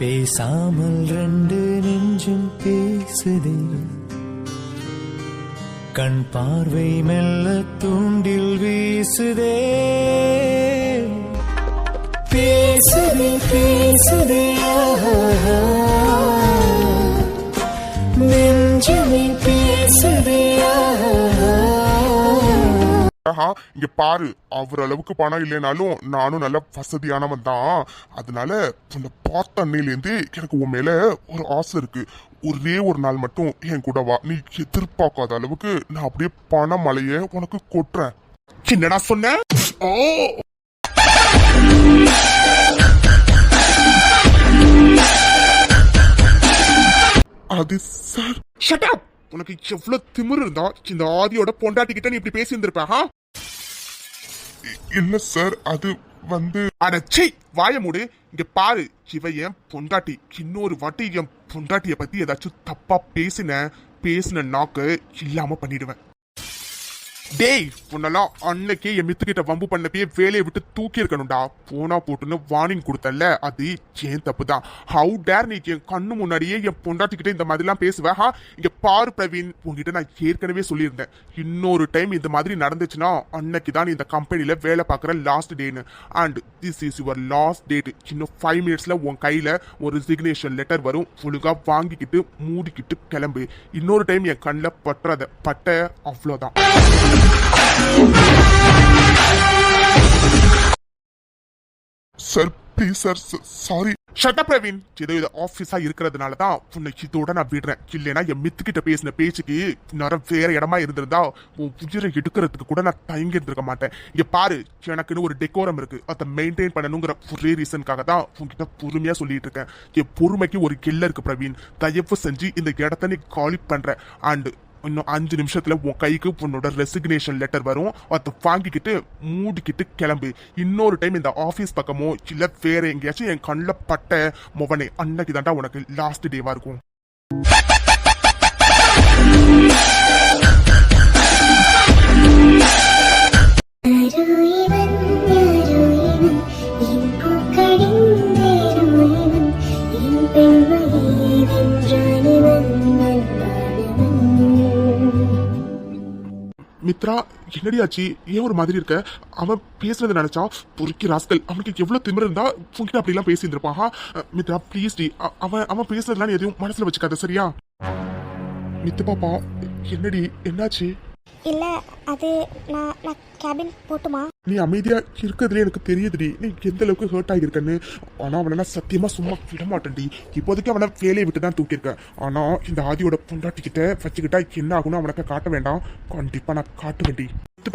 பேசாமல் ரெண்டு நெஞ்சும் பேசுதே, கண் பார்வை மெல்ல தூண்டில் வீசுதே. பேசுதே பேசுதே நெஞ்சுமே பேசுதே. இங்க பாரு, அவர் அளவுக்கு பணம் இல்லைனாலும் நானும் நல்ல வசதியானவன் தான். அதனால உன்னை பார்த்த அன்னையிலேருந்து எனக்கு உன் மேல ஒரு ஆசை இருக்கு. ஒரே ஒரு நாள் மட்டும் என் கூட வா. நீ எதிர்பார்க்காத அளவுக்கு நான் அப்படியே பண மலைய உனக்கு கொட்டுறேன். என்னடா சொன்ன? ஓ அது சார், ஷட் அப். உனக்கு எவ்வளவு திமிரு இருந்தா இந்த ஆதியோட பொண்டாட்டிக்கிட்ட நீ இப்படி பேசி இருந்திருப்ப? இல்ல சார், அது வந்து அடச்சி வாய மூடு. இங்க பாரு, இவ என் பொண்டாட்டி. இன்னொரு வாட்டி என் பொண்டாட்டிய பத்தி ஏதாச்சும் தப்பா பேசின நாக்கு இல்லாம பண்ணிடுவேன். டேய், உன்னெல்லாம் அன்னைக்கே என் மித்துக்கிட்ட வம்பு பண்ணப்பே வேலையை விட்டு தூக்கி இருக்கணும்டா. போனா போட்டுன்னு வார்னிங் கொடுத்தல, அது ஏன் தப்பு தான். ஹவு டேர் நீ என் கண்ணு முன்னாடியே என் பொண்டாட்டிக்கிட்ட இந்த மாதிரிலாம் பேசுவேன்? இங்க பாரு பிரவீன், உங்ககிட்ட நான் ஏற்கனவே சொல்லியிருந்தேன், இன்னொரு டைம் இந்த மாதிரி நடந்துச்சுன்னா அன்னைக்கு தான் இந்த கம்பெனில வேலை பார்க்குற லாஸ்ட் டேன்னு. And this is your last date. இன்னும் 5 minutesல உன் கையில ஒரு ரிசிக்னேஷன் லெட்டர் வரும். ஒழுங்கா வாங்கிக்கிட்டு மூடிக்கிட்டு கிளம்பு. இன்னொரு டைம் என் கண்ணில் பட்ட அவ்வளோதான். Sir please sir, sorry. Shut up Praveen. ஏதோ இது ஆஃபீஸா இருக்கிறதுனால தான் உன்னை இதோட நான் விடுறேன். இல்லைன்னா என் மித்துக்கிட்ட பேசின பேச்சுக்கு நேரம் வேற இடமா இருந்திருந்தா உன் உயிரை எடுக்கிறதுக்கு கூட நான் தயங்கி இருந்திருக்க மாட்டேன். இங்க பாரு, எனக்குன்னு ஒரு டெக்கோரம் இருக்கு. அதை மெயின்டைன் பண்ணணுங்கிற ஒரே ரீசனுக்காக தான் உன்கிட்ட பொறுமையா சொல்லிட்டு இருக்கேன். என் பொறுமைக்கு ஒரு கெல்ல இருக்கு பிரவீன். தயவு செஞ்சு இந்த இடத்த நீ காலி பண்ற. அண்ட் இன்னும் 5 நிமிஷத்துல உன் கைக்கு உன்னோட ரெசிக்னேஷன் லெட்டர் வரும். அதை வாங்கிக்கிட்டு மூடிக்கிட்டு கிளம்பு. இன்னொரு டைம் இந்த ஆபீஸ் பக்கமோ இல்ல வேற எங்கேயாச்சும் என் கண்ணில் பட்ட மொவனே, அன்னைக்கு தாண்டா உனக்கு லாஸ்ட் டேவா இருக்கும். மித்ரா, என்னடி ஆச்சு? ஏன் ஒரு மாதிரி இருக்க? அவன் பேசுறதை நினைச்சா பொறுக்கி ராஸ்கல். அவனுக்கு எவ்வளவு திமிரு இருந்தா உங்ககிட்ட அப்படிலாம் பேசி இருந்திருப்பான். மித்ரா ப்ளீஸ் டி, அவன் பேசுறதுலாம் எதையும் மனசுல வச்சுக்காத, சரியா? மித்து பாப்பா, என்னடி என்னாச்சு? இல்ல, அது நான் கேபின் போட்டுமா? நீ அமைதியா இருக்கிறதுல எனக்கு தெரியுதுடி நீ எந்த அளவுக்கு ஹர்ட் ஆகியிருக்கன்னு. ஆனா அவனை சத்தியமா சும்மா விட மாட்டேன்டி. இப்போதைக்கு அவனை வேலையை விட்டு தான் தூக்கியிருக்கேன். ஆனா இந்த ஆதியோட பொண்டாட்டிக்கிட்ட வச்சுக்கிட்டா என்ன ஆகும்னு அவனுக்கு காட்ட வேண்டாம். கண்டிப்பா நான் காட்டுவேன்டி.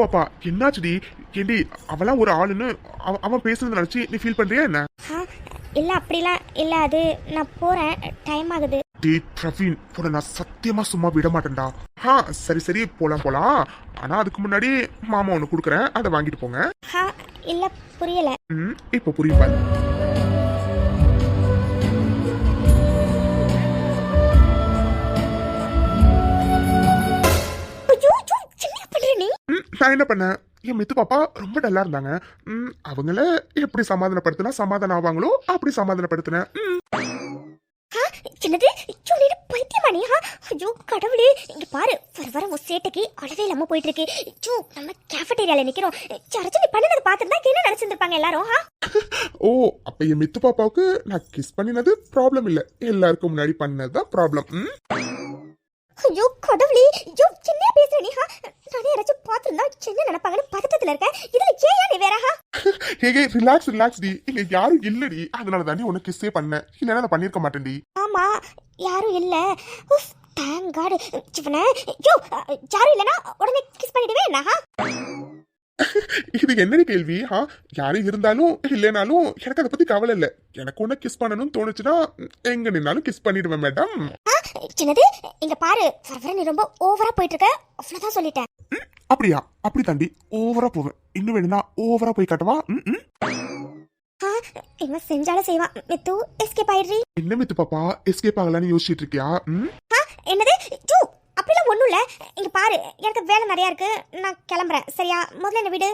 பாப்பா என்னாச்சுடி? ஏண்டி அவெல்லாம் ஒரு ஆளுன்னு அவன் பேசுறது நினைச்சு நீ ஃபீல் பண்றியா என்ன? இல்ல அப்படிலாம் இல்ல, அது நான் போறேன், டைம் ஆகுது. டேய் பிரவீன், உன்னை நான் சத்தியமா சும்மா விட மாட்டேன்டா. சரி போலாம். ஆனா அதுக்கு முன்னாடி மாமா ஒண்ணு குடுக்கறேன், அதை வாங்கிட்டு போங்க. இல்ல புரியல. இப்ப புரியும் பாரு. நான் என்ன பண்ணேன்? என் மித்து பாப்பா ரொம்ப டல்லா இருந்தாங்க. அவங்கள எப்படி சமாதானப்படுத்தினா சமாதானம் ஆவாங்களோ அப்படி சமாதானப்படுத்தினேன். சின்னது பைத்தியமானி. ஐயோ கடவுளே, இங்க பாரு, வர உன் சேட்டைக்கு அளவே இல்லாம போயிட்டு இருக்கு. நம்ம கேஃபேட்டேரியால நிக்கிறோம். சரச்சு பண்ணதை பார்த்துருந்தா என்ன நினைச்சிருப்பாங்க எல்லாரும்? ஓ, அப்ப என் மித்து பாப்பாவுக்கு நான் கிஸ் பண்ணினது ப்ராப்ளம் இல்ல, எல்லாருக்கும் முன்னாடி பண்ணதுதான் ப்ராப்ளம். ஐயோ கடவுளே, ஐயோ என்ன பேசுற நீ? நானே யாராச்சும் பார்த்துருந்தா என்ன நினைப்பாங்கன்னு பதட்டத்துல இருக்கேன். இதுல ஏன் நீ வேற? ரிலாக்ஸ் டி, இங்க யாரும் இல்லடி, அதனால தாண்டி உனக்கு கிஸ்ஸே பண்ணேன். இல்லைன்னா நான் பண்ணிருக்க மாட்டேன்டி. ஆமா, யாரும் இல்ல. Thank God. சிவனே, ஐயோ யாரும் இல்லனா உடனே கிஸ் பண்ணிடுவே என்ன? இது என்னடி கேள்வி? யாரும் இருந்தாலும் இல்லைனாலும் எனக்கு அதை பத்தி கவலை இல்ல. எனக்கு ஒண்ணு கிஸ் பண்ணணும்னு தோணுச்சுன்னா எங்க நின்னாலும் கிஸ் பண்ணிடுவேன் மேடம். சின்னது, இங்க பாரு, நீ ரொம்ப ஓவரா போயிட்டு இருக்க, அவ்வளவுதான் சொல்லிட்டேன். அப்படியா? அப்படி தாண்டி ஓவரா போவேன். இன்னும் வேணும்னா ஓவரா போய் காட்டவா? என்ன செஞ்சாலும் செய்வான். மித்து எஸ்கேப் ஆயிடுறீ. என்ன மித்து பாப்பா எஸ்கேப் ஆகலான்னு யோசிச்சுட்டு இருக்கியா? என்னது? அப்படிலாம் அதெல்லாம் ஒண்ணும் இல்ல. இங்க பாரு, எனக்கு வேலை நிறைய இருக்கு, நான் கிளம்புறேன். சரியா? முதல்ல என்ன விடு.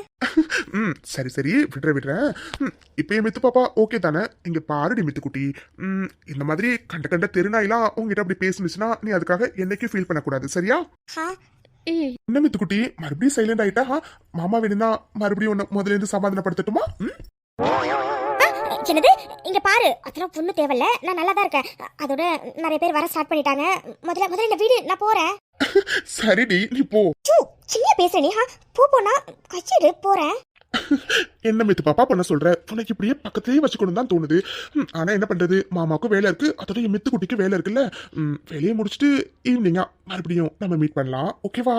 சரி சரி விடுறேன். இப்போ என் மித்து பாப்பா ஓகே தானே? இங்க பாருடி மித்து குட்டி, இந்த மாதிரி கண்ட தெருநாயெல்லாம் உங்ககிட்ட அப்படி பேசுனுச்சுன்னா நீ அதுக்காக என்னைக்கும் ஃபீல் பண்ணக்கூடாது. சரியா? என்ன மித்து குட்டி மறுபடியும் சைலண்ட் ஆயிட்டா? மாமா வேணும்னா மறுபடியும் உன்னை முதல்ல இருந்து சமாதானப்படுத்தட்டுமா? என்னது? இங்க பாரு, அதெல்லாம் ஒண்ணும் தேவையில்ல, நான் நல்லா தான் இருக்கேன். அதோட நிறைய பேர் வர ஸ்டார்ட் பண்ணிட்டாங்க. முதல்ல இந்த வீடு நான் போறேன். சரிடி நீ போ. சின்ன பேசுற நீ. போனா கச்சிடு போறேன். என்ன மித்து பாப்பா பண்ண சொல்ற? உனக்கு இப்படியே பக்கத்துலயே வச்சுக்கணும் தான் தோணுது. ஆனா என்ன பண்றது, மாமாவுக்கும் வேலை இருக்கு, அதோட என் மித்து குட்டிக்கு வேலை இருக்குல்ல. வேலையை முடிச்சுட்டு ஈவினிங்கா மறுபடியும் நம்ம மீட் பண்ணலாம். ஓகேவா?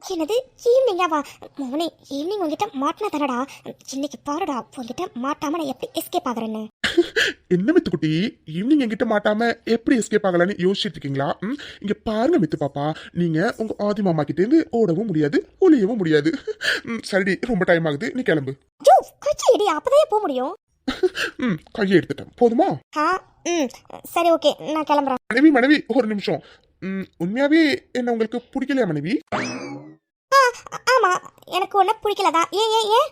என்னது ஈவினிங்காவா? மோனே, ஈவினிங் உங்ககிட்ட மாட்டினா தரடா. இன்னைக்கு பாருடா, உங்ககிட்ட மாட்டாம நான் எப்படி எஸ்கேப் ஆகுறேன்னு. என்ன மித்து குட்டி, ஈவினிங் என்கிட்ட மாட்டாம எப்படி எஸ்கேப் ஆகலான்னு யோசிச்சுட்டு இருக்கீங்களா? இங்க பாருங்க மித்து பாப்பா, நீங்க உங்க ஆதி மாமா கிட்ட இருந்து ஓடவும் முடியாது, ஒளியவும் முடியாது. சரிடி, ரொம்ப டைம் ஆகுது, நீ கிளம்பு. ஜோ கச்சிடி, அப்பதான் போக முடியும். கையை எடுத்துட்டேன், போதுமா? சரி ஓகே, நான் கிளம்புறேன். மனைவி ஒரு நிமிஷம். உண்மையாவே என்ன உங்களுக்கு பிடிக்கலையா மனைவி? ஆமா, எனக்கு ஒன்னும் பிடிக்கலதான். ஏன்?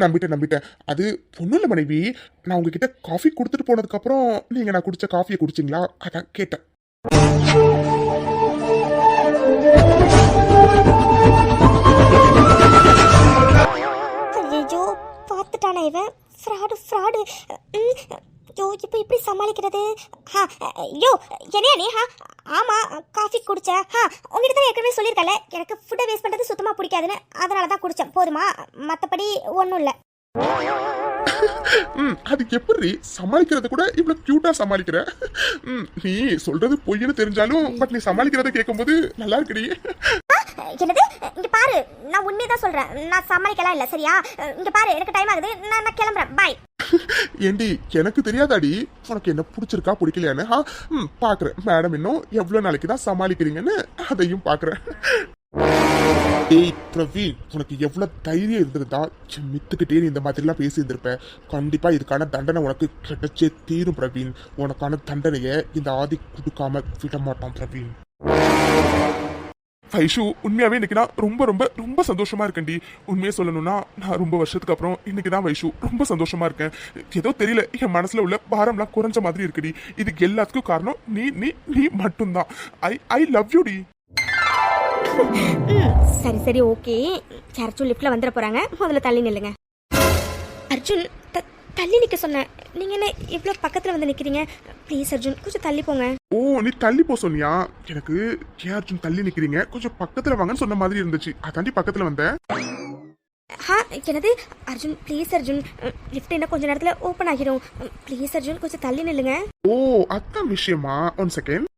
நம்பிட்டேன். அது ஒண்ணும் இல்ல மனைவி, நான் உங்ககிட்ட காஃபி கொடுத்துட்டு போனதுக்கு அப்புறம் நீங்க நான் குடிச்ச காஃபியை குடிச்சிங்களா, அதான் கேட்டேன். ஐயோ, பார்த்துட்டானா இவன்? ஃப்ராடு. யோ, இப்போ இப்படி சமாளிக்கிறது? யோ, என்னையா நீ? ஆமா, காஃபி குடிச்சேன். உங்ககிட்ட தான் ஏற்கனவே சொல்லியிருக்கல, எனக்கு ஃபுட்டை வேஸ்ட் பண்ணுறது சுத்தமாக பிடிக்காதுன்னு. அதனால தான் குடித்தேன், போதுமா? மற்றபடி ஒன்றும் இல்லை. அது எப்படி சமாளிக்கிறது கூட இவ்வளவு கியூட்டா சமாளிக்கிற? நீ சொல்றது பொய்ன்னு தெரிஞ்சாலும் பட் நீ சமாளிக்கிறத கேட்கும்போது நல்லா இருக்குடி. என்னது? இங்க பாரு, நான் உண்மையதான் சொல்றேன், நான் சமாளிக்கலாம் இல்ல. சரியா? இங்க பாரு, எனக்கு டைம் ஆகுது, நான் கிளம்புறேன். பாய். ஏண்டி, எனக்கு தெரியாதாடி உனக்கு என்ன பிடிச்சிருக்கா பிடிக்கலையான்னு? பாக்குறேன் மேடம், இன்னும் எவ்வளவு நாளைக்கு தான் சமாளிக்கிறீங்கன்னு அதையும் பாக்குறேன். ஏய் பிரவீன், உனக்கு எவ்வளவு தைரியம் இருந்திருந்தா மித்துக்கிட்டே நீ இந்த மாதிரிலாம் பேசி இருந்திருப்ப. கண்டிப்பா இதுக்கான தண்டனை உனக்கு கிடைச்சே தீரும் பிரவீன். உனக்கான தண்டனையை இந்த ஆதி கொடுக்காம விட மாட்டான் பிரவீன். வைஷு, உண்மையாவே இன்னைக்கு நான் ரொம்ப ரொம்ப ரொம்ப சந்தோஷமா இருக்கேன்டி. உண்மையை சொல்லணும்னா நான் ரொம்ப வருஷத்துக்கு அப்புறம் இன்னைக்கு தான் வைஷு ரொம்ப சந்தோஷமா இருக்கேன். ஏதோ தெரியல, என் மனசுல உள்ள பாரம்லாம் குறைஞ்ச மாதிரி இருக்குடி. இதுக்கு எல்லாத்துக்கும் காரணம் நீ நீ நீ மட்டும்தான். ஐ லவ் யூ டி. சரி ஓகே, அர்ஜுன் லிஃப்ட்ல வந்துட போறாங்க, முதல்ல தள்ளி நில்லுங்க. அர்ஜுன், தள்ளி நிக்க சொன்னேன், நீங்க என்ன இவ்வளவு பக்கத்துல வந்து நிக்கிறீங்க? ப்ளீஸ் அர்ஜுன், கொஞ்சம் தள்ளி போங்க. ஓ, நீ தள்ளி போ சொன்னியா? எனக்கு ஏன் அர்ஜுன் தள்ளி நிக்கிறீங்க, கொஞ்சம் பக்கத்துல வாங்கன்னு சொன்ன மாதிரி இருந்துச்சு, அதாண்டி பக்கத்துல வந்தேன். என்னது? அர்ஜுன் ப்ளீஸ் அர்ஜுன், லிஃப்ட் என்ன கொஞ்ச நேரத்துல ஓபன் ஆகிடும். ப்ளீஸ் அர்ஜுன், கொஞ்சம் தள்ளி நில்லுங்க. ஓ, அதான் விஷயமா? 1 செகண்ட்.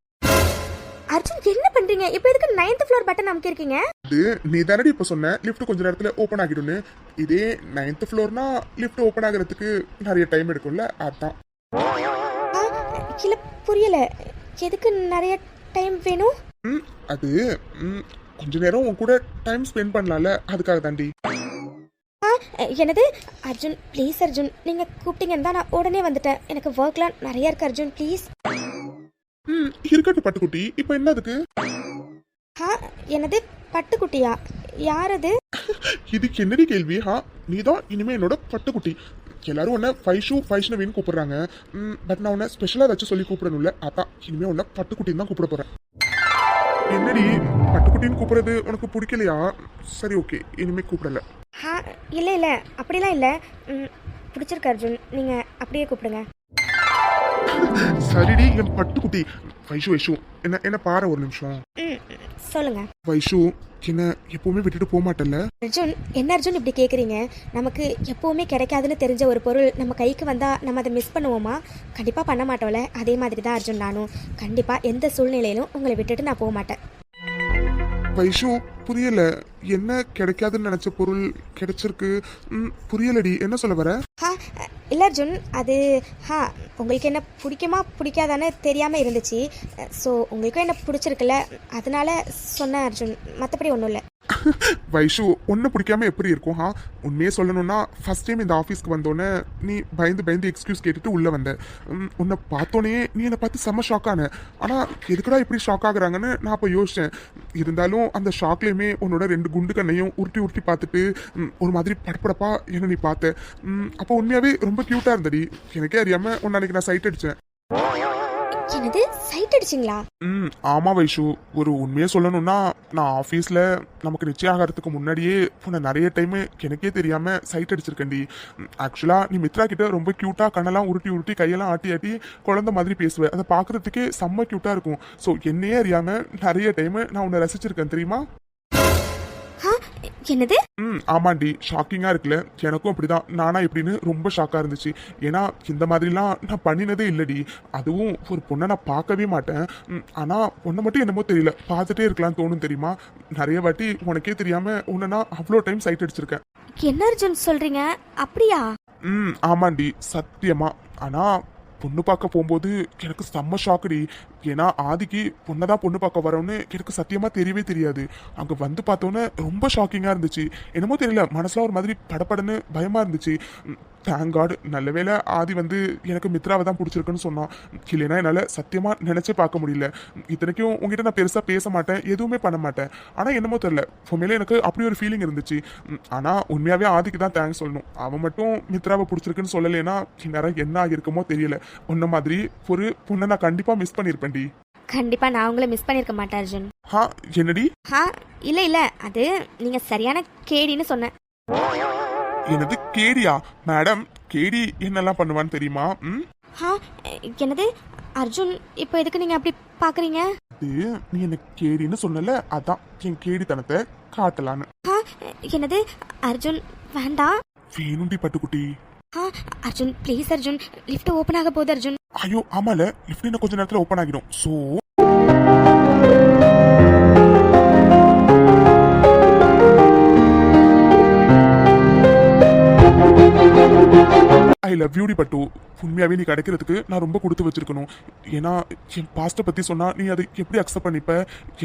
அர்ஜுன், என்ன பண்றீங்க? இப்போ எதுக்கு 9th ஃப்ளோர் பட்டன் அமுக்கி இருக்கீங்க? இது நீ தானடி இப்ப சொன்ன லிஃப்ட் கொஞ்ச நேரத்துல ஓபன் ஆகிடும்னு. இதே 9th ஃப்ளோர்னா லிஃப்ட் ஓபன் ஆகிறதுக்கு நிறைய டைம் எடுக்கும்ல, அதான். இல்ல புரியல, எதுக்கு நிறைய டைம் வேணும்? அது கொஞ்ச நேரம் உன் கூட டைம் ஸ்பெண்ட் பண்ணலாம்ல, அதுக்காக தாண்டி. என்னது? அர்ஜுன் ப்ளீஸ் அர்ஜுன், நீங்க கூப்பிட்டீங்கன்னு தான் நான் உடனே வந்துட்டேன். எனக்கு ஒர்க்லாம் நிறைய இருக்கு அர்ஜுன், ப்ளீஸ். இருக்கட்டும் பட்டுக்குட்டி, இப்ப என்ன அதுக்கு? என்னது பட்டுக்குட்டியா? யார் அது? இதுக்கு என்னடி கேள்வி? நீதான் இனிமே என்னோட பட்டுக்குட்டி. எல்லாரும் உன்னை வைஷ்ணவின்னு கூப்பிடுறாங்க. பட் நான் உன்னை ஸ்பெஷலா ஏதாச்சும் சொல்லி கூப்பிடணும்ல, அதான் இனிமே உன்னை பட்டுக்குட்டின்னு தான் கூப்பிட போறேன். என்னடி பட்டுக்குட்டின்னு கூப்பிடுறது உனக்கு பிடிக்கலையா? சரி ஓகே, இனிமே கூப்பிடல. இல்ல அப்படிலாம் இல்ல, பிடிச்சிருக்கு அர்ஜுன், நீங்க அப்படியே கூப்பிடுங்க. சரிடி என் பட்டுக்குட்டி. வைஷு என்ன பாரு ஒரு நிமிஷம். சொல்லுங்க. வைஷு, என்ன எப்பவுமே விட்டுட்டு போக மாட்டேன்ல? அர்ஜுன், என்ன அர்ஜுன் இப்படி கேக்குறீங்க? நமக்கு எப்பவுமே கிடைக்காதுன்னு தெரிஞ்ச ஒரு பொருள் நம்ம கைக்கு வந்தா நம்ம அதை மிஸ் பண்ணுவோமா? கண்டிப்பா பண்ண மாட்டோம்ல. அதே மாதிரி தான் அர்ஜுன் நானும். கண்டிப்பா எந்த சூழ்நிலையிலும் உங்களை விட்டுட்டு நான் போக மாட்டேன். வைஷு, புரியல. என்ன கிடைக்காதுன்னு நினைச்ச பொருள் கிடைச்சிருக்கு? புரியலடி, என்ன சொல்ல வர? இல்ல அர்ஜுன், அது உங்களுக்கு என்ன பிடிக்குமா பிடிக்காதான்னு தெரியாம இருந்துச்சு. ஸோ உங்களுக்கும் என்ன பிடிச்சிருக்குல்ல, அதனால சொன்னேன் அர்ஜுன், மற்றபடி ஒன்றும் இல்லை. வைஷு ஒன்று பிடிக்காம எப்படி இருக்கும் உண்மையே சொல்லணும்னா ஃபர்ஸ்ட் டைம் இந்த ஆஃபீஸ்க்கு வந்தோடனே நீ பயந்து எக்ஸ்கியூஸ் கேட்டுட்டு உள்ளே வந்த. உன்னை பார்த்தோன்னே நீ என்னை பார்த்து செம்ம ஷாக் ஆன. ஆனால் எதுக்குடா இப்படி ஷாக் ஆகுறாங்கன்னு நான் அப்போ யோசித்தேன். இருந்தாலும் அந்த ஷாக்லேயுமே உன்னோட 2 குண்டு கண்ணையும் உருட்டி பார்த்துட்டு ஒரு மாதிரி படப்படப்பா என்ன நீ பார்த்த. அப்போ உண்மையாகவே ரொம்ப க்யூட்டாக இருந்தடி. எனக்கே அறியாமல் உன்னை அன்னைக்கு நான் சைட் அடித்தேன். என்னது சைட் அடிச்சிங்களா? ஆமா வைஷு, ஒரு உண்மையை சொல்லணும்னா நான் ஆஃபீஸில் நமக்கு நிச்சயம் ஆகிறதுக்கு முன்னாடியே உன்னை நிறைய டைமு எனக்கே தெரியாமல் சைட் அடிச்சிருக்கேன்டி. ஆக்சுவலாக நீ மித்ரா கிட்ட ரொம்ப க்யூட்டாக கண்ணெல்லாம் உருட்டி கையெல்லாம் ஆட்டி குழந்தை மாதிரி பேசுவேன். அதை பார்க்குறதுக்கே செம்ம க்யூட்டாக இருக்கும். ஸோ என்னையே அறியாமல் நிறைய டைமு நான் உன்னை ரசிச்சிருக்கேன் தெரியுமா? என்னது? ஆமாண்டி, ஷாக்கிங்காக இருக்குல்ல. எனக்கும் அப்படிதான். நானா எப்படின்னு ரொம்ப ஷாக்காக இருந்துச்சு. ஏன்னா இந்த மாதிரிலாம் நான் பண்ணினதே இல்லடி. அதுவும் ஒரு பொண்ணை நான் பார்க்கவே மாட்டேன். ஆனால் பொண்ணை மட்டும் என்னமோ தெரியல, பார்த்துட்டே இருக்கலாம்னு தோணும் தெரியுமா? நிறைய வாட்டி உனக்கே தெரியாமல் உன்னை நான் அவ்வளோ டைம் சைட் அடிச்சிருக்கேன். என்ன அர்ஜுன் சொல்றீங்க? அப்படியா? ஆமாண்டி, சத்தியமா. ஆனால் பொண்ணு பார்க்க போகும்போது எனக்கு செம்ம ஷாக்குடி. ஏன்னா ஆதிக்கு பொண்ணதான் பொண்ணு பார்க்க வரோன்னு எனக்கு சத்தியமா தெரியவே தெரியாது. அங்க வந்து பார்த்தோன்னே ரொம்ப ஷாக்கிங்கா இருந்துச்சு. என்னமோ தெரியல, மனசுல ஒரு மாதிரி படப்படன்னு பயமா இருந்துச்சு. தேங்க் காட், நல்ல வேளை ஆதி வந்து எனக்கு மித்ராவை தான் பிடிச்சிருக்குன்னு சொன்னான். இல்லைன்னா என்னால் சத்தியமா நினைச்சே பார்க்க முடியல. இத்தனைக்கும் உங்ககிட்ட நான் பெருசா பேச மாட்டேன், எதுவுமே பண்ண மாட்டேன். ஆனா என்னமோ தெரியல, உண்மையிலே எனக்கு அப்படி ஒரு ஃபீலிங் இருந்துச்சு. ஆனா உண்மையாவே ஆதிக்கு தான் தேங்க்ஸ் சொல்லணும். அவன் மட்டும் மித்ராவை பிடிச்சிருக்குன்னு சொல்லலைன்னா இந்நேரம் என்ன ஆகிருக்குமோ தெரியல. உன்ன மாதிரி ஒரு பொண்ணை நான் கண்டிப்பா மிஸ் பண்ணிருப்பேன். கண்டிப்பா நான் உங்களை மிஸ் பண்ணிருக்க மாட்டேன் அர்ஜுன். என்னடி? இல்ல அது நீங்க சரியான கேடின்னு சொன்னேன். என்னது கேடியா? மேடம், கேடி என்னெல்லாம் பண்ணுவான்னு தெரியுமா? என்னது அர்ஜுன், இப்போ எதுக்கு நீங்க அப்படி பாக்குறீங்க? நீ என்ன கேடின்னு சொன்னல, அதான் என் கேடித்தனத்தை காட்டலான்னு. என்னது அர்ஜுன்? வேண்டாம். வேணுண்டி பட்டுக்குட்டி. Arjun please Arjun, lift open ஆக போகுது அர்ஜுன். ஐயோ ஆமால, லிஃப்ட் இன்னும் கொஞ்ச நேரத்துல ஓபன் ஆகிடும். சோ ஐ லவ் யூ டி பட்டு. உண்மையாவே நீ கிடைக்கிறதுக்கு நான் ரொம்ப கொடுத்து வச்சிருக்கணும். ஏன்னா என் பாஸ்ட்டை பத்தி சொன்னா நீ அதை எப்படி அக்செப்ட் பண்ணிப்ப,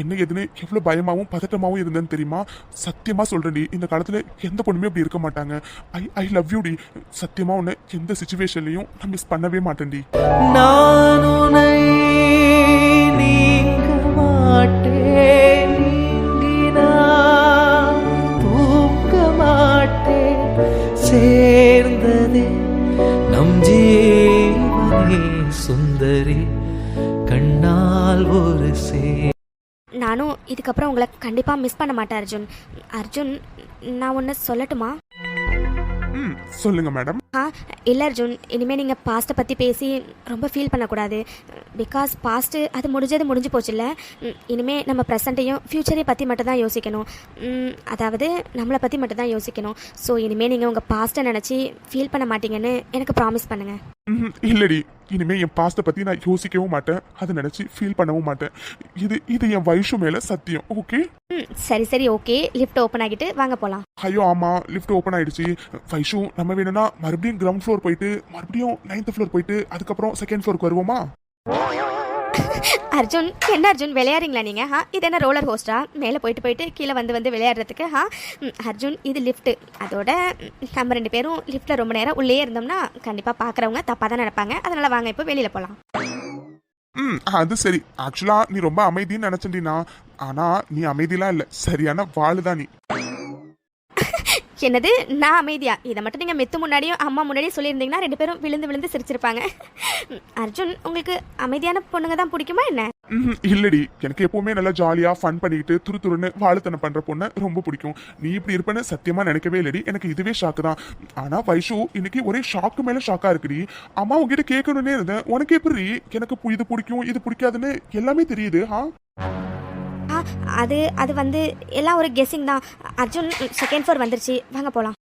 என்ன எதுன்னு எவ்வளவு பயமாவும் பதட்டமாவும் இருந்தேன்னு தெரியுமா? சத்தியமா சொல்றேன்டி, இந்த காலத்துல எந்த பொண்ணுமே அப்படி இருக்க மாட்டாங்க. ஐ லவ் யூ டி. சத்தியமா உன்னை எந்த சிச்சுவேஷன்லயும் நான் மிஸ் பண்ணவே மாட்டேன்டி. நான் உன்னை நீங்க மாட்டேன், நீங்கினான் தூக்க மாட்டேன், சேர்ந்ததே நம் ஜீவனே சுந்தரி கண்ணால் ஒரு நானும் இதுக்கப்புறம் உங்களை கண்டிப்பா மிஸ் பண்ண மாட்டேன் அர்ஜுன். அர்ஜுன், நான் ஒன்று சொல்லட்டுமா? சொல்லுங்க மேடம். இல்லை அர்ஜுன், இனிமேல் நீங்கள் பாஸ்ட்டை பற்றி பேசி ரொம்ப ஃபீல் பண்ணக்கூடாது. பிகாஸ் பாஸ்ட்டு அது முடிஞ்சு போச்சுல்ல. இனிமேல் நம்ம ப்ரெசண்ட்டையும் ஃப்யூச்சரையும் பற்றி மட்டும் தான் யோசிக்கணும். அதாவது நம்மளை பற்றி மட்டும் தான் யோசிக்கணும். ஸோ இனிமேல் நீங்கள் உங்கள் பாஸ்ட்டை நினச்சி ஃபீல் பண்ண மாட்டீங்கன்னு எனக்கு ப்ராமிஸ் பண்ணுங்கள். இல்லடி, இனிமே என் பாஸ்ட்டை பற்றி நான் யோசிக்கவும் மாட்டேன், அதை நினச்சி ஃபீல் பண்ணவும் மாட்டேன். இது என் வயசு மேலே சத்தியம். ஓகே? சரி ஓகே. லிஃப்ட் ஓப்பன் ஆகிட்டு வாங்க போகலாம். ஐயோ ஆமா, லிஃப்ட் ஓப்பன் ஆயிடுச்சு. வைஷு, நம்ம வேணும்னா மறுபடியும் கிரவுண்ட் ஃப்ளோர் போயிட்டு மறுபடியும் 9th ஃப்ளோர் போயிட்டு அதுக்கப்புறம் 2nd ஃப்ளோருக்கு வருவோமா? அர்ஜுன், என்ன அர்ஜுன் விளையாடுறீங்களா நீங்க? இது என்ன ரோலர் ஹோஸ்டா? மேலே போயிட்டு கீழே வந்து விளையாடுறதுக்கு? அர்ஜுன், இது லிஃப்ட். அதோட நம்ம 2 பேரும் லிஃப்ட்ல ரொம்ப நேரம் உள்ளே இருந்தோம்னா கண்டிப்பா பாக்குறவங்க தப்பா தான் நினைப்பாங்க. அதனால வாங்க இப்போ வெளியில போலாம். அது சரி. ஆக்சுவலா நீ ரொம்ப அமைதின்னு நினைச்சேன்டினா, ஆனா நீ அமைதிலாம் இல்ல, சரியான வாளுதான் நீ. என்னது நான் அமைதியா? இதை மட்டும் நீங்கள் மெத்து முன்னாடியும் அம்மா முன்னாடியும் சொல்லியிருந்தீங்கன்னா 2 பேரும் விழுந்து சிரிச்சிருப்பாங்க. அர்ஜுன், உங்களுக்கு அமைதியான பொண்ணுங்க தான் பிடிக்குமா என்ன? இல்லடி, எனக்கு எப்பவுமே நல்லா ஜாலியா ஃபன் பண்ணிக்கிட்டு துருன்னு வாழுத்தனம் பண்ற பொண்ணு ரொம்ப பிடிக்கும். நீ இப்படி இருப்பேன்னு சத்தியமா நினைக்கவே இல்லடி. எனக்கு இதுவே ஷாக்கு தான். ஆனா வைஷு, இன்னைக்கு ஒரே ஷாக்கு மேல ஷாக்கா இருக்குடி. அம்மா உங்ககிட்ட கேட்கணும்னே இருந்தேன், உனக்கு எப்படி எனக்கு இது பிடிக்கும் இது பிடிக்காதுன்னு எல்லாமே தெரியுது? அது வந்து எல்லாம் ஒரு கெஸ்ஸிங் தான். அர்ஜுன், 2nd ஃப்ளோர் வந்துருச்சு, வாங்க போலாம்.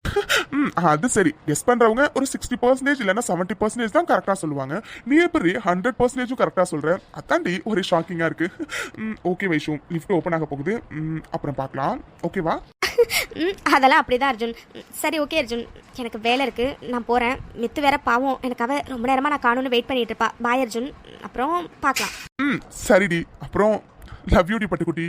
அது சரி. கெஸ் பண்றவங்க ஒரு 60% இல்லைன்னா 70% தான் கரெக்டா சொல்லுவாங்க. நீ எப்படி 100% கரெக்டா சொல்ற? அதாண்டி ஒரு ஷாக்கிங்கா இருக்கு. ஓகே வைஷு, லிஃப்ட் ஓப்பன் ஆக போகுது, அப்புறம் பார்க்கலாம். ஓகேவா? அதெல்லாம் அப்படிதான் அர்ஜுன். சரி ஓகே அர்ஜுன், எனக்கு வேலை இருக்கு, நான் போறேன். மித்து வேற பாவம், எனக்கு அவ ரொம்ப நேரமா நான் காணும்னு வெயிட் பண்ணிட்டு இருப்பா. பாய் அர்ஜுன், அப்புறம் பார்க்கலாம். சரிடி, அப்புறம் லவ் யூ டி பட்டுக்குட்டி.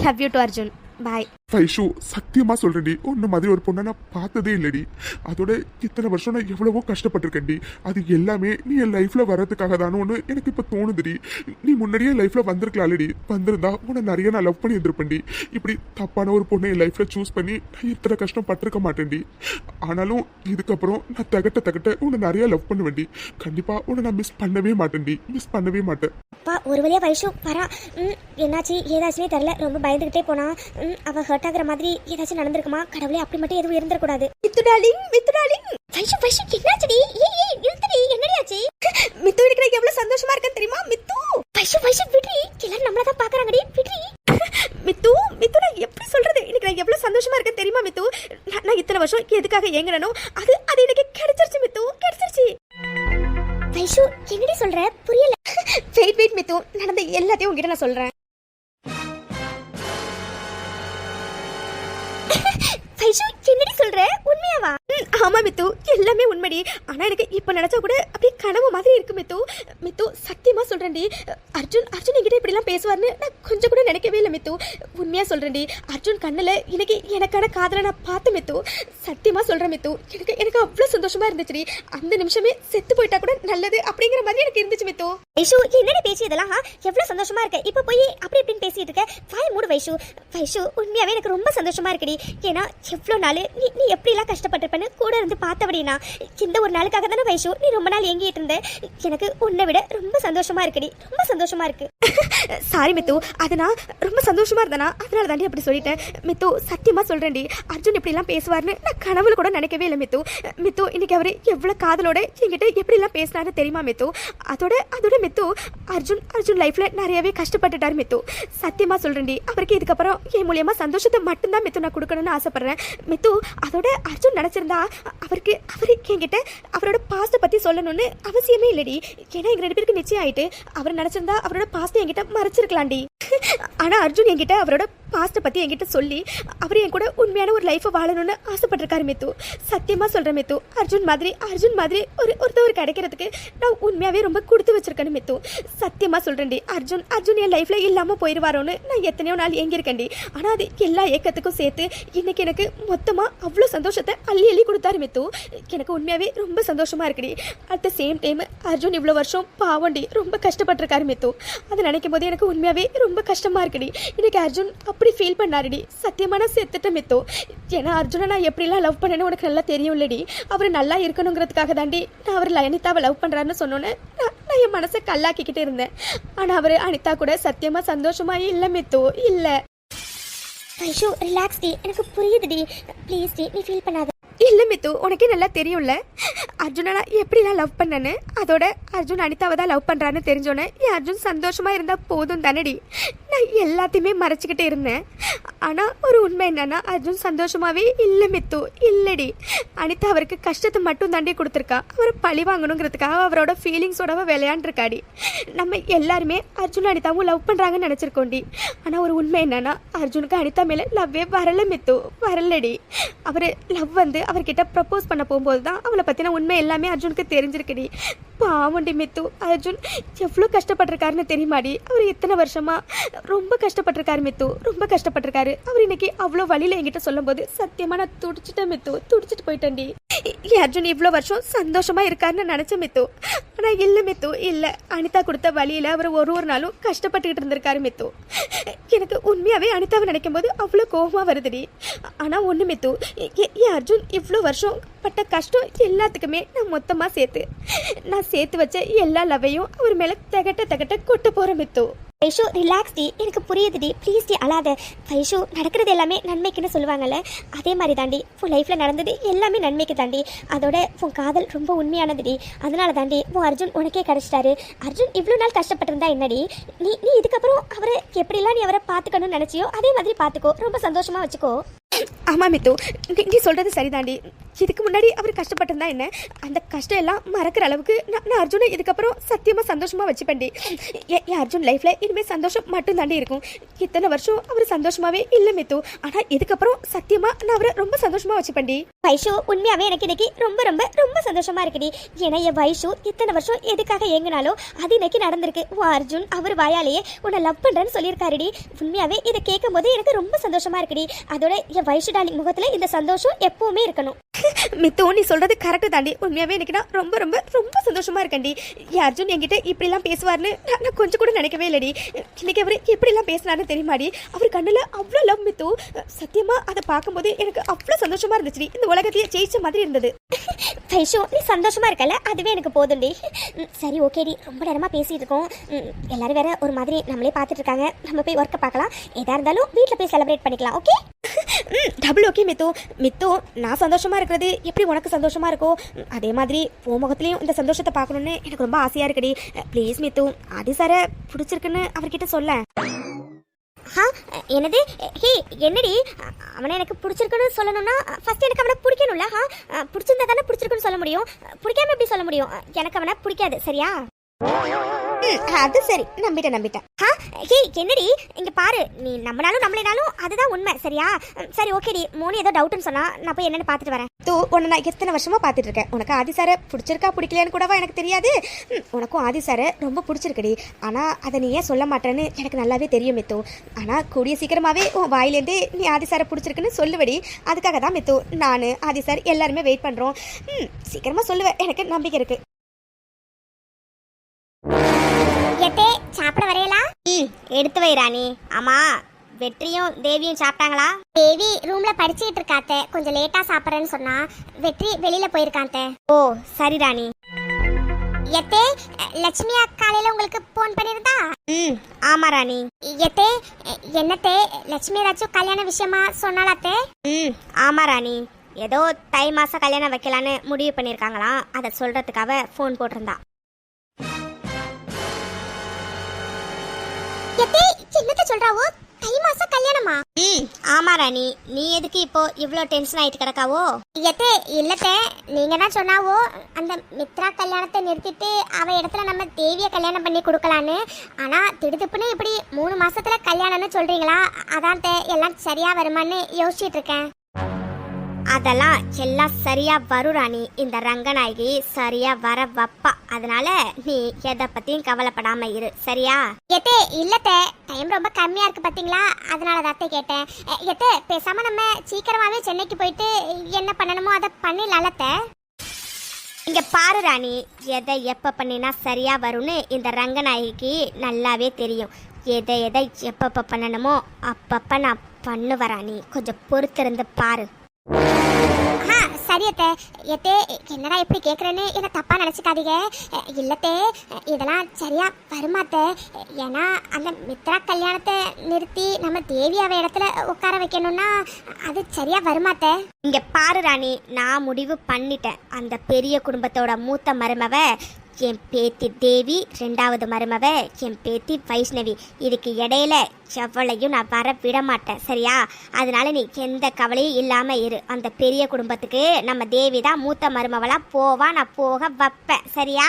Love you too Arjun. Bye. Vaishu சத்தியமா சொல்றேன்டி, உன்ன மாதிரி ஒரு பொண்ணை நான் பார்த்ததே இல்லடி. அதோட இத்தனை வருஷம் நான் எவ்வளவோ கஷ்டப்பட்டிருக்கேன்டி. அது எல்லாமே நீ என் லைஃப்ல வர்றதுக்காக தானே எனக்கு இப்ப தோணுதுடி. நீ முன்னாடியே லைஃப்ல வந்திருக்கலாம்லடி. வந்திருந்தா உன்னை நிறைய நான் லவ் பண்ணி இருந்திருப்பேன்டி. இப்படி தப்பான ஒரு பொண்ணை என் லைஃப்ல சூஸ் பண்ணி நான் இத்தனை கஷ்டம் பட்டிருக்க மாட்டேன்டி. ஆனாலும் இதுக்கப்புறம் நான் தகட்ட உன்னை நிறைய லவ் பண்ணுவேன்டி. கண்டிப்பா உன்னை நான் மிஸ் பண்ணவே மாட்டேன்டி, மிஸ் பண்ணவே மாட்டேன். அப்பா ஒரு வழியா வைஷு வரா. என்னாச்சு ஏதாச்சுமே தெரியல, ரொம்ப பயந்துகிட்டே போனா. அவ ஹர்ட் ஆகுற மாதிரி ஏதாச்சும் நடந்திருக்குமா? கடவுளே, அப்படி மட்டும் எதுவும் இருந்திருக்கூடாது. மித்து டார்லிங் வைஷு என்னாச்சுடி? ஏய் நிறுத்துடி, என்னடி ஆச்சு? மித்து எனக்கு எவ்வளவு சந்தோஷமா இருக்கேன் தெரியுமா? மித்து வைஷு விட்ரி, எல்லாரும் நம்மள தான் பாக்குறாங்கடி, விட்ரி. மித்து நான் எப்படி சொல்றது? எனக்கு நான் எவ்வளவு சந்தோஷமா இருக்கேன் தெரியுமா மித்து? நான் இத்தனை வருஷம் எதுக்காக ஏங்கறனோ அது எனக்கு கிடைச்சிருச்சு மித்து, கிடைச்சிருச்சு. வைஷு என்னடி சொல்ற? புரியல. வெயிட் மித்து, நடந்த எல்லாத்தையும் உங்ககிட்ட நான் சொல்றேன். வைஷு என்னடி சொல்ற? உண்மையாவா? ஆமா மித்து, எல்லாமே உண்மைடி. ஆனா எனக்கு இப்ப நினைச்சா கூட அப்படியே கனவு மாதிரி இருக்கு மித்து சத்தியமா சொல்றேன்டி. அர்ஜுன் என்கிட்ட இப்படி எல்லாம் பேசுவார்னு நான் கொஞ்சம் கூட நினைக்கவே இல்லை மித்து. உண்மையா சொல்றேன்டி, அர்ஜுன் கண்ணுல எனக்கு எனக்கான காதலை நான் பார்த்து மித்து. சத்தியமா சொல்றேன் மித்து, எனக்கு அவ்வளவு சந்தோஷமா இருந்துச்சுடி. அந்த நிமிஷமே செத்து போயிட்டா கூட நல்லது அப்படிங்கிற மாதிரி எனக்கு இருந்துச்சு மித்து. வைஷு என்னடி பேசி இதெல்லாம்? எவ்வளவு சந்தோஷமா இருக்க, இப்ப போய் அப்படி இப்படின்னு பேசிட்டு இருக்க. வாய் மூடு வைஷு உண்மையாவே எனக்கு ரொம்ப சந்தோஷமா இருக்குடி. ஏன்னா எவ்வளவு நாள் நீ எப்படி எல்லாம் கஷ்டப்பட்டிருப்பேன்னு கூட இருந்து பார்த்தபடினா இந்த ஒரு நாளுக்காக தானே வைஷு நீ ரொம்ப நாள் ஏங்கிட்டு இருந்த. எனக்கு உன்னை விட ரொம்ப சந்தோஷமா இருக்குடி, ரொம்ப சந்தோஷமா இருக்கு. சாரி மித்து, அது நான் ரொம்ப சந்தோஷமா இருந்தேனா அதனால தாண்டி அப்படி சொல்லிட்டேன் மித்து. சத்தியமா சொல்றேன்டி, அர்ஜுன் இப்படி எல்லாம் பேசுவார்னு நான் கனவுல கூட நினைக்கவே இல்லை மித்து. இன்னைக்கு அவரு எவ்வளவு காதலோட என்கிட்ட எப்படி எல்லாம் பேசினாரு தெரியுமா மித்து? அதோட மித்து, அர்ஜுன் லைஃப்ல நிறையவே கஷ்டப்பட்டுட்டாரு மித்து. சத்தியமா சொல்றேன்டி, அவருக்கு இதுக்கப்புறம் என் மூலியமா சந்தோஷத்தை மட்டும்தான் மித்து நான் கொடுக்கணும்னு ஆசைப்படுறேன் மித்து. அதோட அர்ஜுன் நினைச்சிருந்தா அவருக்கு என்கிட்ட அவரோட பாஸ்ட பத்தி சொல்லணும்னு அவசியமே இல்லடி. ஏன்னா எங்க 2 பேருக்கு நிச்சயம் ஆயிட்டு. அவர் நினைச்சிருந்தா அவரோட பாஸ்ட என்கிட்ட மறைச்சிருக்கலாம்டி. ஆனா அர்ஜுன் என்கிட்ட அவரோட பாஸ்ட பத்தி என்கிட்ட சொல்லி அவர் என் கூட உண்மையான ஒரு லைஃப் வாழணும்னு ஆசைப்பட்டிருக்காரு மித்து. சத்தியமா சொல்றேன் மித்து, அர்ஜுன் மாதிரி ஒருத்தவர் கிடைக்கிறதுக்கு நான் உண்மையாவே ரொம்ப கொடுத்து வச்சிருக்கேன் மித்து. சத்தியமா சொல்றேன்டி, அர்ஜுன் என் லைஃப்ல இல்லாம போயிருவாரோன்னு நான் எத்தனையோ நாள் ஏங்கியிருக்கேன்டி. ஆனா அது எல்லா ஏக்கத்துக்கும் சேர்த்து இன்னைக்கு எனக்கு மொத்தமா அவ்வளவு சந்தோஷத்தை அள்ளி கொடுத்தாரு மித்து. எனக்கு உண்மையாவே ரொம்ப சந்தோஷமா இருக்குடி. At the same time Arjun இவ்வளவு வருஷம் பாவண்டி ரொம்ப கஷ்டப்பட்டிருக்காரு மித்து. அதை நினைக்கும் போது எனக்கு உண்மையாவே ரொம்ப கஷ்டமா இருக்குடி. இன்னைக்கு அர்ஜுன் அப்படி ஃபீல் பண்ணாருடி. சத்தியமா நான் செத்துட்டேன் மித்து. ஏன்னா அர்ஜுனை நான் எப்படிலாம் லவ் பண்ணேன்னு உனக்கு நல்லா தெரியும் இல்லடி. அவர் நல்லா இருக்கணுங்கிறதுக்காக தாண்டி நான் அவர் அனிதாவை லவ் பண்றாருன்னு சொன்னோன்னே நான் என் மனசை கல்லாக்கிக்கிட்டு இருந்தேன். ஆனா அவர் அனிதா கூட சத்தியமா சந்தோஷமா இல்லை மித்து, இல்லை. வைஷு ரிலாக்ஸ் டி, எனக்கு புரியுதுடி. ப்ளீஸ் டி, நீ ஃபீல் பண்ணாத. இல்லை மித்து, உனக்கே நல்லா தெரியும்ல அர்ஜுனை நான் எப்படிலாம் லவ் பண்ணேன்னு. அதோட அர்ஜுன் அனிதாவை தான் லவ் பண்ணுறான்னு தெரிஞ்சோன்னே என் அர்ஜுன் சந்தோஷமாக இருந்தால் போதும் தானடி. நான் எல்லாத்தையுமே மறைச்சிக்கிட்டே இருந்தேன். ஆனால் ஒரு உண்மை என்னன்னா அர்ஜுன் சந்தோஷமாகவே இல்லை மித்து, இல்லடி. அனிதா அவருக்கு கஷ்டத்தை மட்டும் தாண்டி கொடுத்துருக்கா. அவரை பழி வாங்கணுங்கிறதுக்காக அவரோட ஃபீலிங்ஸோட விளையாண்டுருக்காடி. நம்ம எல்லாருமே அர்ஜுன் அனிதாவும் லவ் பண்ணுறாங்கன்னு நினச்சிருக்கோண்டி. ஆனால் ஒரு உண்மை என்னன்னா அர்ஜுனுக்கு அனிதா மேலே லவ்வே வரலை மித்து, வரலடி. அவர் லவ் வந்து அவர்கிட்ட ப்ரப்போஸ் பண்ண போகும்போது தான் அவளை பற்றின உண்மை எல்லாமே அர்ஜுனுக்கு தெரிஞ்சிருக்குடி. பாவண்டி மித்து, அர்ஜுன் எவ்வளோ கஷ்டப்பட்டிருக்காருன்னு தெரியுமாடி. அவர் இத்தனை வருஷமா ரொம்ப கஷ்டப்பட்டிருக்காரு மித்து, ரொம்ப கஷ்டப்பட்டிருக்காரு. அவர் இன்னைக்கு அவ்வளோ வழியில் என்கிட்ட சொல்லும் போது சத்தியமா நான் துடிச்சிட்டேன் மித்து, துடிச்சிட்டு போயிட்டேன்டி. அர்ஜுன் இவ்வளோ வருஷம் சந்தோஷமா இருக்காருன்னு நினைச்சேன் மித்து. ஆனால் இல்லை மித்து, இல்லை. அனிதா கொடுத்த வழியில் அவர் ஒரு நாளும் கஷ்டப்பட்டுக்கிட்டு இருந்திருக்காரு மித்து. எனக்கு உண்மையாகவே அனிதாவை நினைக்கும் போது அவ்வளோ கோபமாக வருதுடி. ஆனால் ஒன்று மித்து, என் அர்ஜுன் இவ்வளோ வருஷம் பட்ட கஷ்டம் எல்லாத்துக்குமே நான் மொத்தமாக சேர்த்து வச்ச எல்லா லவ்வையும் அவர் மேலே தகட்ட கொட்ட போகிறேன் மித்து. வைஷு ரிலாக்ஸ் டி, எனக்கு புரியுதுடி. ப்ளீஸ் டி அழாத. வைஷு நடக்கிறது எல்லாமே நன்மைக்குன்னு சொல்லுவாங்கல்ல, அதே மாதிரி தாண்டி உன் லைஃப்பில் நடந்தது எல்லாமே நன்மைக்கு தாண்டி. அதோட உன் காதல் ரொம்ப உண்மையானதுடி. அதனால தாண்டி உன் அர்ஜுன் உனக்கே கிடைச்சிட்டாரு. அர்ஜுன் இவ்வளோ நாள் கஷ்டப்பட்டிருந்தா என்னடி, நீ இதுக்கப்புறம் அவரை எப்படிலாம் நீ அவரை பார்த்துக்கணும்னு நினச்சியோ அதே மாதிரி பார்த்துக்கோ, ரொம்ப சந்தோஷமாக வச்சுக்கோ. ஆமாம் மித்து, நீ சொல்கிறது சரிதாண்டி. இதுக்கு முன்னாடி அவர் கஷ்டப்பட்டிருந்தா என்ன, அந்த கஷ்டம் எல்லாம் மறக்கிற அளவுக்கு நான் அர்ஜுனை இதுக்கப்புறம் சத்தியமாக சந்தோஷமாக வச்சுப்பேன்டி. என் அர்ஜுன் லைஃப்பில் இனிமேல் சந்தோஷம் மட்டும் தாண்டி இருக்கும். இத்தனை வருஷம் அவர் சந்தோஷமாகவே இல்லை மித்து. ஆனால் இதுக்கப்புறம் சத்தியமாக நான் அவரை ரொம்ப சந்தோஷமாக வச்சுப்பேன்டி. வைஷு உண்மையாவே எனக்கு இன்னைக்கு ரொம்ப ரொம்ப ரொம்ப சந்தோஷமா இருக்குடி. ஏன்னா என் வைஷு இத்தனை வருஷம் எதுக்காக ஏங்கினாலும் அது இன்னைக்கு நடந்திருக்கு. அர்ஜுன் அவர் வாயாலேயே உன்னை லவ் பண்றேன்னு சொல்லியிருக்காருடி. உண்மையாவே இதை கேட்கும் போது எனக்கு ரொம்ப சந்தோஷமா இருக்குடி. அதோட என் வைஷு டார்லிங் முகத்துல இந்த சந்தோஷம் எப்பவுமே இருக்கணும். மித்து நீ சொல்றது கரெக்டு தாண்டி. உண்மையாவே இன்னைக்கு நான் ரொம்ப ரொம்ப ரொம்ப சந்தோஷமா இருக்கேன்டி. என் அர்ஜுன் என்கிட்ட இப்படிலாம் பேசுவார்னு நான் கொஞ்சம் கூட நினைக்கவே இல்லடி. இன்னைக்கு அவர் எப்படிலாம் பேசினாருன்னு தெரியுமாடி. அவர் கண்ணுல அவ்வளோ லவ் மித்து. சத்தியமா அதை பார்க்கும்போது எனக்கு அவ்வளோ சந்தோஷமா இருந்துச்சு. இந்த உலகத்தையே ஜெயிச்ச மாதிரி இருந்தது. வைஷு நீ சந்தோஷமா இருக்கல, அதுவே எனக்கு போதும்டி. சரி ஓகேடி, ரொம்ப நேரமா பேசிட்டு இருக்கோம். எல்லாரும் வேற ஒரு மாதிரி நம்மளே பார்த்துட்டு இருக்காங்க. நம்ம போய் ஒர்க்கை பார்க்கலாம். எதா இருந்தாலும் வீட்டில் போய் செலிப்ரேட் பண்ணிக்கலாம். Okay double okay Mithu. Mithu நான் சந்தோஷமா இருக்கிறது எப்படி உனக்கு சந்தோஷமா இருக்கோ அதே மாதிரி உன் முகத்துலையும் இந்த சந்தோஷத்தை பார்க்கணுன்னு எனக்கு ரொம்ப ஆசையா இருக்குடி. ப்ளீஸ் மித்து, ஆதி சாரை பிடிச்சிருக்குன்னு அவர்கிட்ட சொல்ல. என்னது? ஹே என்னடி, அவனை எனக்கு பிடிச்சிருக்குன்னு சொல்லணும்னா ஃபர்ஸ்ட் எனக்கு அவனை பிடிக்கணும்ல. பிடிச்சிருந்தா தானே பிடிச்சிருக்குன்னு சொல்ல முடியும். பிடிக்காம எப்படி சொல்ல முடியும்? எனக்கு அவனை பிடிக்காது. சரியா? அது சரி, நம்பிட்டேன். ஹே என்னடி, இங்க பாரு, நீ நம்மளாலும் நம்மளாலும் அதுதான் உண்மை. சரியா? சரி ஓகேடி, மோனி ஏதோ டவுட்னு சொன்னா நான் போய் என்னன்னு பார்த்துட்டு வரேன். உன்னை நான் எத்தனை வருஷமா பார்த்துட்டு இருக்கேன். உனக்கு ஆதி சாரை பிடிச்சிருக்கா பிடிக்கலன்னு கூடவா எனக்கு தெரியாது. உனக்கும் ஆதி சாரை ரொம்ப பிடிச்சிருக்குடி. ஆனா அதை நீ ஏன் சொல்ல மாட்டேன்னு எனக்கு நல்லாவே தெரியும் மித்து. ஆனா கூடிய சீக்கிரமாவே உன் வாயிலேருந்து நீ ஆதி சாரை பிடிச்சிருக்குன்னு சொல்லுவடி. அதுக்காக தான் மித்து நான் ஆதி சார் எல்லாருமே வெயிட் பண்றோம். சீக்கிரமா சொல்லுவேன், எனக்கு நம்பிக்கை இருக்கு. எத்தே சாப்பிட வரையலா? எடுத்து வை ராணி. ஆமா, வெற்றியும் தேவியும் சாப்பிட்டாங்களா? தேவி ரூம்ல படிச்சுக்கிட்டு இருக்காத்தே, கொஞ்சம் லேட்டா சாப்பிட்றேன்னு சொன்னா. வெற்றி வெளியில போயிருக்காத்தே. ஓ சரி ராணி. எத்தே லட்சுமி காலையில உங்களுக்கு போன் பண்ணிருந்தா? ஆமா ராணி. எத்தே என்னத்தே லட்சுமி ஏதாச்சும் கல்யாண விஷயமா சொன்னாலாத்தே? ஆமா ராணி, ஏதோ தை மாசம் கல்யாணம் வைக்கலான்னு முடிவு பண்ணிருக்காங்களாம். அதை சொல்றதுக்காக போன் போட்டிருந்தா. என்னத்த சொல்றாவோ? தை மாசம் கல்யாணமா? ஆமா ராணி, நீ எதுக்கு இப்போ இவ்ளோ டென்ஷன் ஆயிட்டு கிடக்காவோ? எத்தே இல்லத்தே, நீங்க தான் சொன்னாவோ அந்த மித்ரா கல்யாணத்தை நிறுத்திட்டு அவ இடத்துல நம்ம தேவிய கல்யாணம் பண்ணி கொடுக்கலான்னு. ஆனா திடுதுப்புன்னு இப்படி 3 மாசத்துல கல்யாணம்னு சொல்றீங்களா? அதான் எல்லாம் சரியா வருமான்னு யோசிச்சுட்டு இருக்கேன். அதெல்லாம் எல்லாம் சரியா வரும் ராணி. இந்த ரங்கநாயகி சரியா வர வப்பா. அதனால நீ எதை பத்தியும் கவலைப்படாம இரு. சரியா? எத்தே இல்லத்தே, டைம் ரொம்ப கம்மியா இருக்கு பாத்தீங்களா, அதனால தான் கேட்டேன். எத்தே பேசாம நம்ம சீக்கிரமாவே சென்னைக்கு போயிட்டு என்ன பண்ணணுமோ அதை பண்ணிடலாம்லத்தே. இங்க பாரு ராணி, எதை எப்ப பண்ணினா சரியா வரும்னு இந்த ரங்கநாயகிக்கு நல்லாவே தெரியும். எதை எப்பப்ப பண்ணணுமோ அப்பப்ப நான் பண்ணுவேன் ராணி. கொஞ்சம் பொறுத்திருந்து பாரு. சரியத்தே. எத்தே என்னடா எப்படி கேட்குறேன்னு என்ன தப்பா நினச்சிக்காதீங்க. இல்லத்தே இதெல்லாம் சரியா வருமாத்தே. ஏன்னா அந்த மித்ரா கல்யாணத்தை நிறுத்தி நம்ம தேவியாவை இடத்துல உட்கார வைக்கணும்னா அது சரியா வருமாத்தே. இங்க பாரு ராணி, நான் முடிவு பண்ணிட்டேன். அந்த பெரிய குடும்பத்தோட மூத்த மருமவ என் பேத்தி தேவி, 2வது மருமவ என் பேத்தி வைஷ்ணவி. இதுக்கு இடையில எவ்வளையும் நான் வர விட மாட்டேன். சரியா? அதனால நீ எந்த கவலையும் இல்லாம இரு. அந்த பெரிய குடும்பத்துக்கு நம்ம தேவி தான் மூத்த மருமவளா போவா, நான் போக வைப்பேன். சரியா?